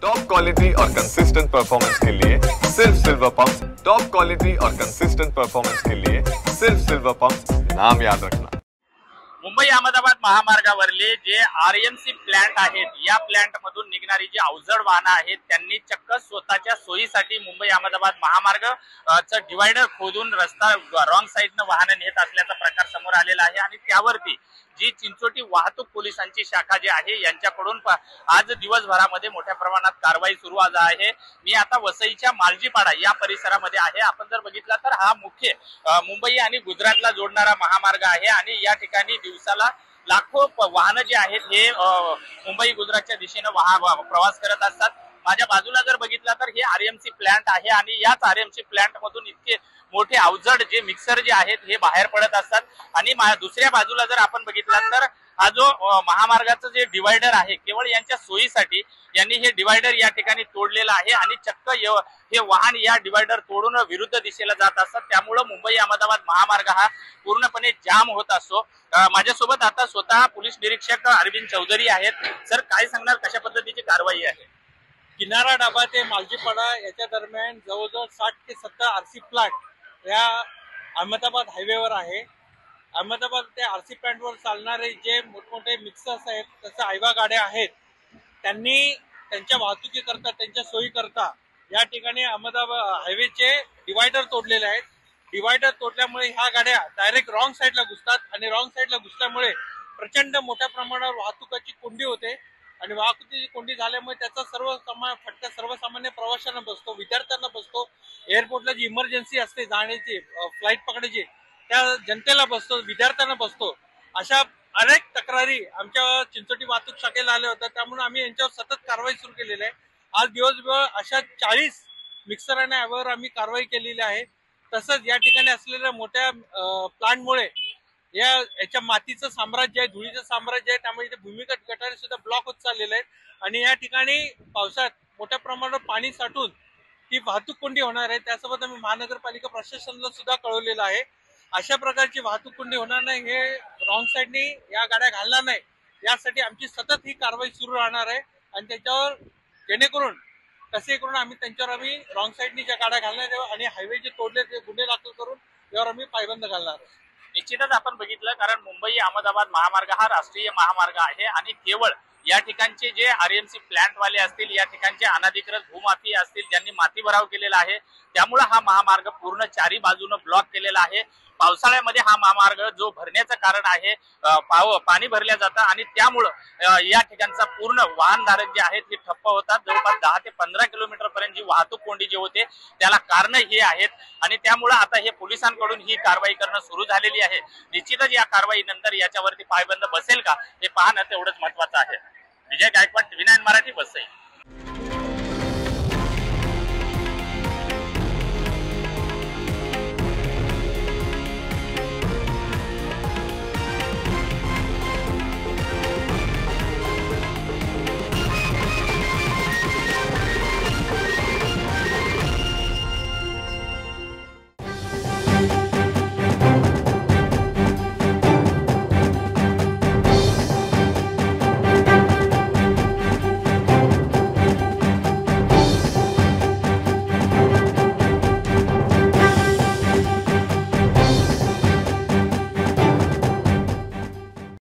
Top quality और consistent performance के लिए सिर्फ सिल्वर पंप्स। टॉप क्वालिटी और कंसिस्टेंट परफॉर्मेंस के लिए सिर्फ सिल्वर पंप्स, नाम याद रखना। मुंबई अहमदाबाद महामार्गावरले जे आरएमसी प्लांट आहेत, या प्लांट मधून निघणारी जी अवजड वाहनं आहेत त्यांनी चक्क स्वतःच्या सोयीसाठी मुंबई अहमदाबाद महामार्ग चा डिवायडर खोदून रस्ता रॉंग साइडने वाहनं नेत असल्याचा प्रकार समोर आलेला आहे। आणि त्यावरती जी चिंचोटी वाहतूक पोलिसांची शाखा जी आहे यांच्याकडून आज दिवसभरामध्ये मोठ्या प्रमाणात कारवाई सुरू आहे। मी आता वसईच्या मालजीपाडा या परिसरामध्ये आहे। आपण जर बघितला तर हा मुख्य मुंबई आणि गुजरातला जोडणारा महामार्ग आहे आणि या ठिकाणी दिवसाला लाखो वाहनं जे आहेत हे मुंबई गुजरातच्या दिशेने प्रवास करत असतात। माझ्या बाजूला जर बघितला तर हे आरएमसी प्लांट आहे आणि याच आरएमसी प्लांट मधून इतके मोठे अवजड जे मिक्सर जे आहेत हे बाहेर पडत असतात। आणि दुसऱ्या बाजूला जर आपण बघितला तर हा जो महामार्गाचं जे डिवायडर आहे केवळ यांच्या सोयीसाठी यांनी हे डिवायडर या ठिकाणी तोडलेलं आहे आणि चक्क हे वाहन या डिवायडर तोडून विरुद्ध दिशेला जात असतात। त्यामुळे मुंबई अहमदाबाद महामार्ग हा पूर्णपणे जाम होत असतो। माझ्यासोबत आता स्वतः पोलीस निरीक्षक अरविंद चौधरी आहेत। सर, काय सांगणार, कशा पद्धतीची कारवाई आहे? किनारा डाबा ते मालजीपाडा याच्या दरम्यान जवळजवळ 60 ते 70 आरसी प्लांट या अहमदाबाद हायवेवर आहे। अहमदाबाद ते आरसी प्लांटवर चालणारे जे मोठमोठे मिक्सर्स आहेत, तसं आयवा गाड्या आहेत, त्यांनी त्यांच्या वाहतुकीकरता, त्यांच्या सोयीकरता या ठिकाणी अहमदाबाद हायवेचे डिवायडर तोडलेले आहेत। डिवायडर तोडल्यामुळे ह्या गाड्या डायरेक्ट रॉंग साईडला घुसतात आणि रॉंग साईडला घुसल्यामुळे प्रचंड मोठ्या प्रमाणावर वाहतुकाची कोंडी होते आणि वाहतुकीची कोंडी झाल्यामुळे त्याचा फटका सर्वसामान्य प्रवाशांना बसतो, विद्यार्थ्यांना बसतो, एअरपोर्टला जी इमर्जन्सी असते जाण्याची, फ्लाईट पकडायची, त्या जनतेला बसतो, विद्यार्थ्यांना बसतो। अशा अनेक तक्रारी आमच्या चिंचोटी वाहतूक शाखेला आल्या होत्या, त्यामुळे आम्ही यांच्यावर सतत कारवाई सुरू केलेली आहे। आज दिवसभर अशा 40 मिक्सर आणि ॲवर आम्ही कारवाई केलेली आहे। तसंच या ठिकाणी असलेल्या मोठ्या प्लांटमुळे याच्या मातीचं साम्राज्य आहे, धुळीचं साम्राज्य आहे, त्यामुळे इथे भूमिगत गटारे सुद्धा ब्लॉक होत चाललेले आहेत आणि या ठिकाणी पावसात मोठ्या प्रमाणावर पाणी साठून ती वाहतूक कोंडी होणार आहे। त्यासोबत आम्ही महानगरपालिका प्रशासनाला सुद्धा कळवलेलं आहे। अशा प्रकारची वाहतूक कोंडी होणार नाही, हे रॉंग साईडनी या गाड्या घालणार नाही, यासाठी आमची सतत ही कारवाई सुरू राहणार आहे। आणि त्याच्यावर जेणेकरून कसे करून आम्ही रॉंग साईडनी ज्या गाड्या घालणार आणि हायवे जे तोडले ते गुन्हे दाखल करून यावर आम्ही पायबंद घालणार आहे। निश्चितच आपण बघितलं, कारण मुंबई अहमदाबाद महामार्ग हा राष्ट्रीय महामार्ग आहे आणि केवळ या ठिकाणचे जे आरएमसी प्लांट वाले असतील, या ठिकाणचे अनधिकृत भूमाफी असतील, ज्यांनी माती भराव केलेला आहे, त्यामुळे हा महामार्ग पूर्ण चारी बाजूने ब्लॉक केलेला आहे। पावसाळ्यामध्ये हा महामार्ग जो भरण्याचं कारण आहे, पाणी भरल्या जातं आणि त्यामुळं या ठिकाणचा पूर्ण वाहनधारक जे आहेत हे ठप्प होतात। जवळपास 10 ते 15 किलोमीटर पर्यंत जी वाहतूक कोंडी जी होते त्याला कारण हे आहेत आणि त्यामुळे आता हे पोलिसांकडून ही कारवाई करणं सुरू झालेली आहे। निश्चितच या कारवाई नंतर याच्यावरती पायबंद बसेल का हे पाहणं तेवढंच महत्वाचं आहे। विजय गायकवाड, TV9 मराठी, वसई।